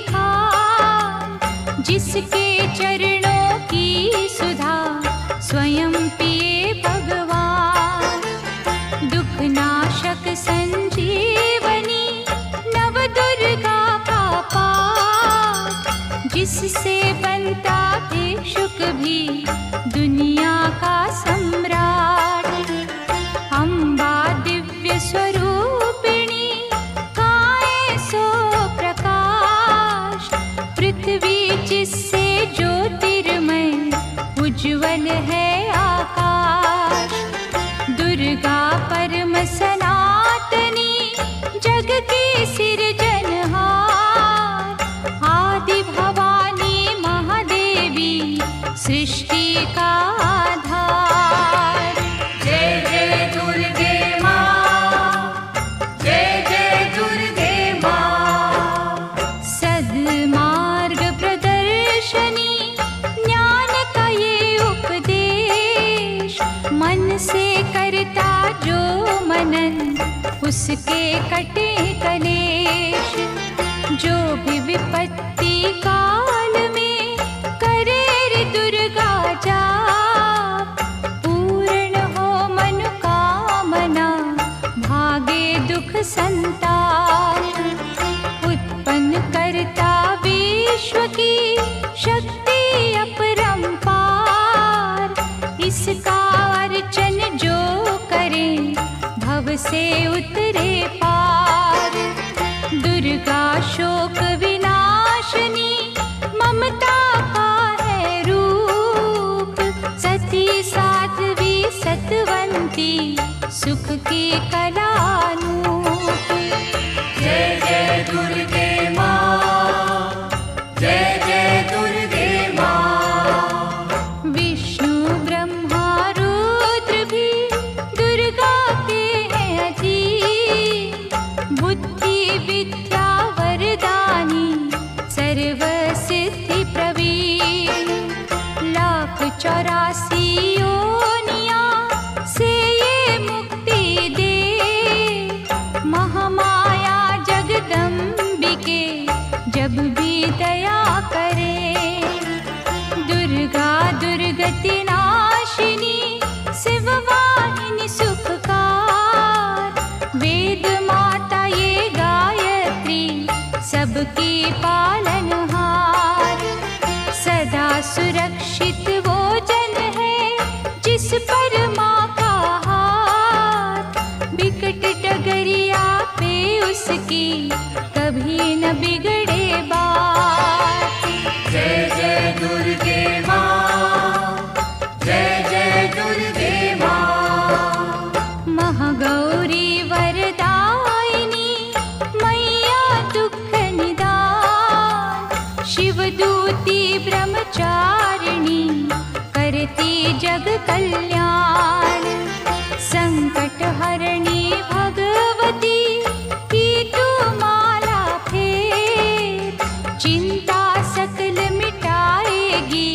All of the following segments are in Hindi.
खा, जिसके चरणों की सुधा स्वयं पिए भगवान। दुख नाशक संजीवनी नव दुर्गा का पाठ, जिससे बनता भिक्षुक भी दुनिया का सम्राट। अम्बा दिव्य स्वरूपिणी काए सो प्रकाश, पृथ्वी जिससे ज्योतिर्मय उज्ज्वल है आकाश। दुर्गा परम सनातनी जग की सिरजनहार, आदि भवानी महादेवी सृष्टि का आधार। जय जय दुर्गे माँ, जय जय दुर्गे माँ। सद्मार्ग प्रदर्शनी ज्ञान का ये उपदेश, मन से करता जो मनन उसके कटे कलेश। जो भी विपत्ति काल में करे रे दुर्गा जाप, पूर्ण हो मनोकामना भागे दुख संताप। उत्पन्न करता विश्व की शक्ति अपरंपार, इसका अर्चन जो करे भव से उतरे पार। दुर्गा शोक विनाशिनी ममता का है रूप, सती साध्वी सतवंती सुख की कलानूप। जय जय दुर्गे माँ, जय जय दुर्गे माँ। विष्णु ब्रह्मा रुद्र भी दुर्गा के हैं अधीन, बुद्धि विद्या वरदानी सर्व सिद्धि प्रवीण। 1,84 योनियां से ये मुक्ति दे, महामाया जगदम्बिके जब भी दया करे। दुर्गा दुर्गति नाशिनी शिववाहिनी सुखकार, वेद माता ये गायत्री सबकी पालनहार। सदा सुरक्षित वो जन है जिस पर माँ का हाथ, बिकट डगरिया पे उसकी कभी न बिगड़े बात। जय जय दुर्गे माँ, जय जय दुर्गे माँ। महागौरी वरदायिनी मैया दुख निदान, शिवदूती ब्रह्मचारिणी करती जग कल्याण। संकट हरणी भगवती की तू माला फेर, चिंता सकल मिटाएगी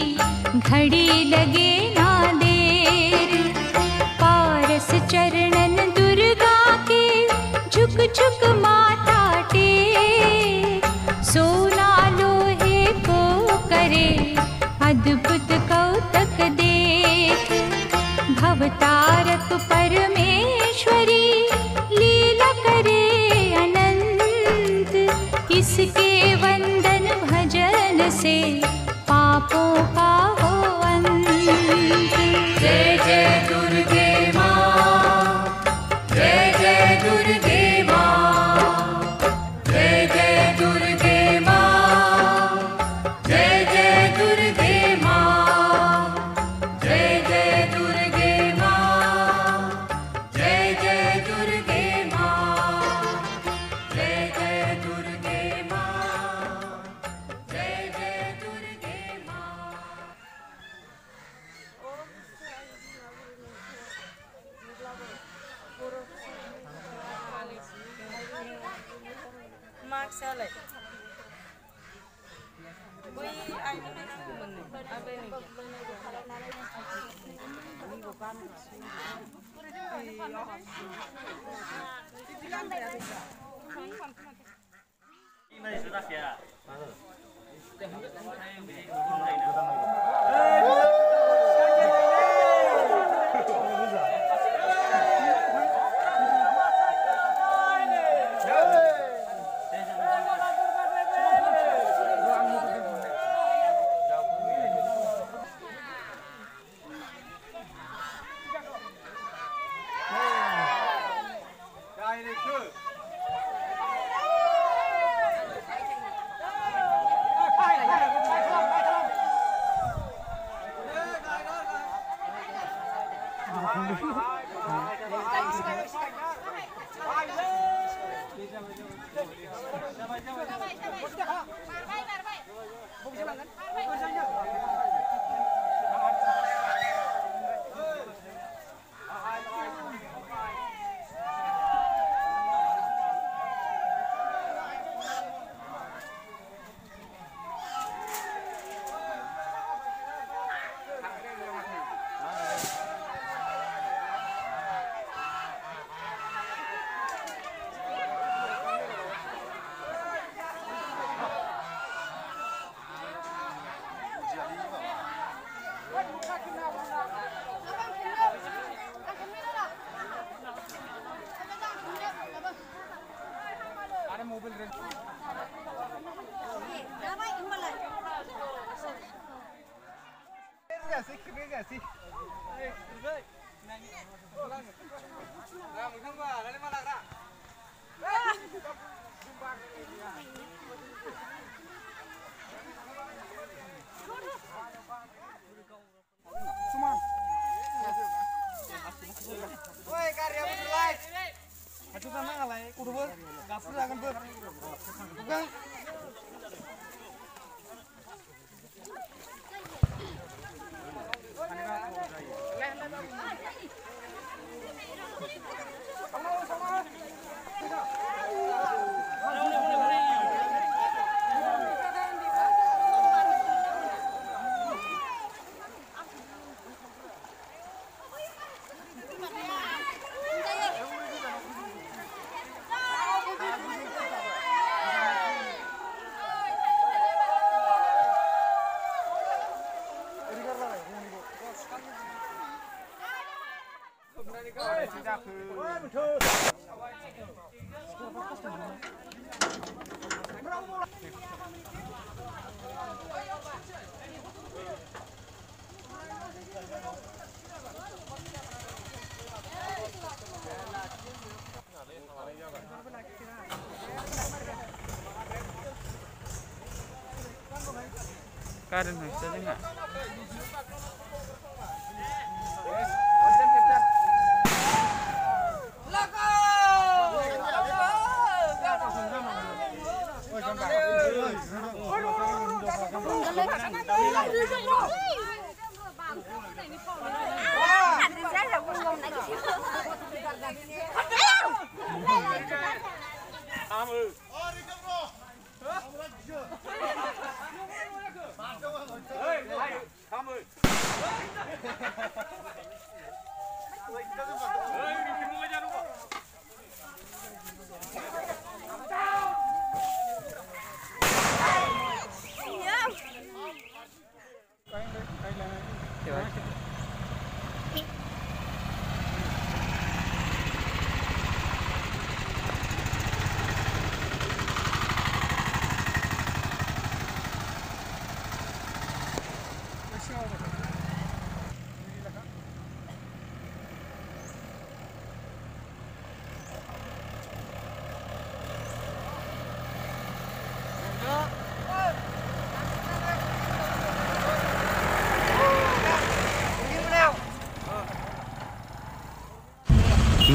घड़ी लगे ना देर। पारस चरणन दुर्गा के झुक झुक माथा टेक, सोना लोहे को करे अद्भुत कौतक देख। भवतारक परमेश्वरी लीला करे अनंत, इसके वंदन भजन से पापों का हो अंत। जय जय दुर्गे माँ, जय जय दुर्गे माँ। जय जय दुर्गे माँ, जय जय दुर्गे माँ। जय जय दुर्गे माँ, जय जय दुर्गे माँ। जय जय दुर्गे माँ, जय जय दुर्गे माँ। Mark Saleh. Wih, ayo nih bener. Apa ini? Ini sudah ya. Karin này sẽ thế nào?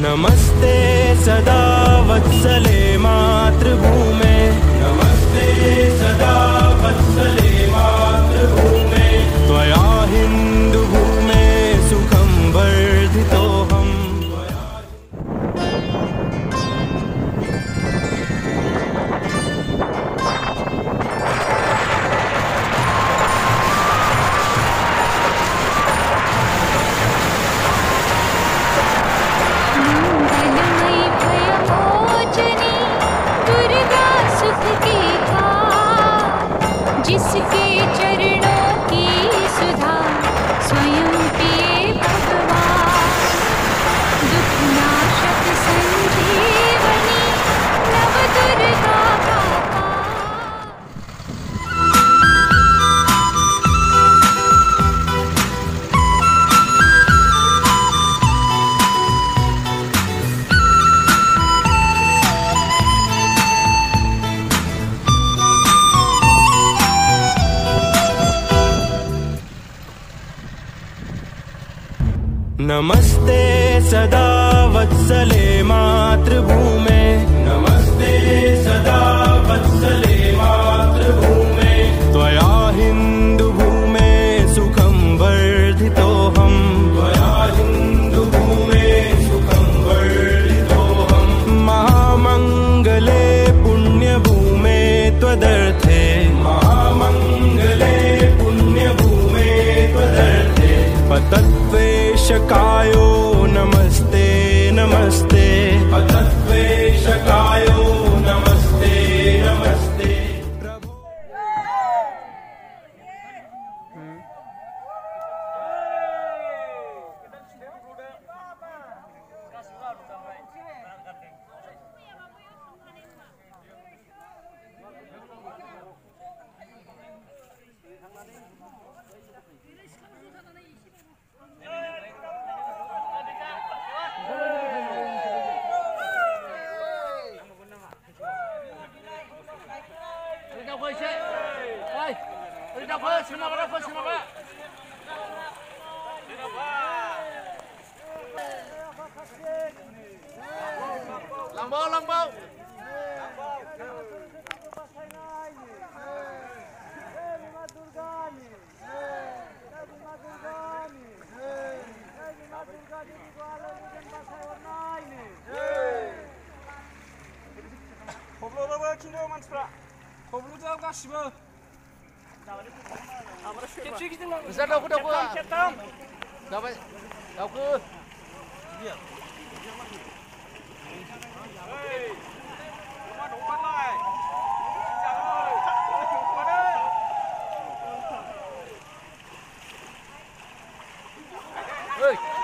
नमस्ते सदा वत्सले मातृभूमे, नमस्ते सदा वत्सले मातृभूमे, त्वया हिन्दुभूमे सुखं वर्धितोऽहम्। मंगलमयी भयमोचनी दुर्गा सुख की जिसके चरणों की सुधा स्वयं पिए भगवान। दुखनाशक संजीवनी नव दुर्गा का पान। नमस्ते सदा वत्सले मातृभूमे, नमस्ते सदा वत्सले मातृभूमे। त्वया हिन्दुभूमे सुखं वर्धितोऽहं, त्वया हिन्दुभूमे सुखं वर्धितोऽहं। महामङ्गले पुण्यभूमे त्वदर्थे, महामङ्गले पुण्यभूमे त्वदर्थे। पतत्वेशकायो नमस्ते नमस्ते, पतत्वेशकायो नमस्ते नमस्ते। प्रभो Lambau. Besar daku. Dapat. Daku. Hey.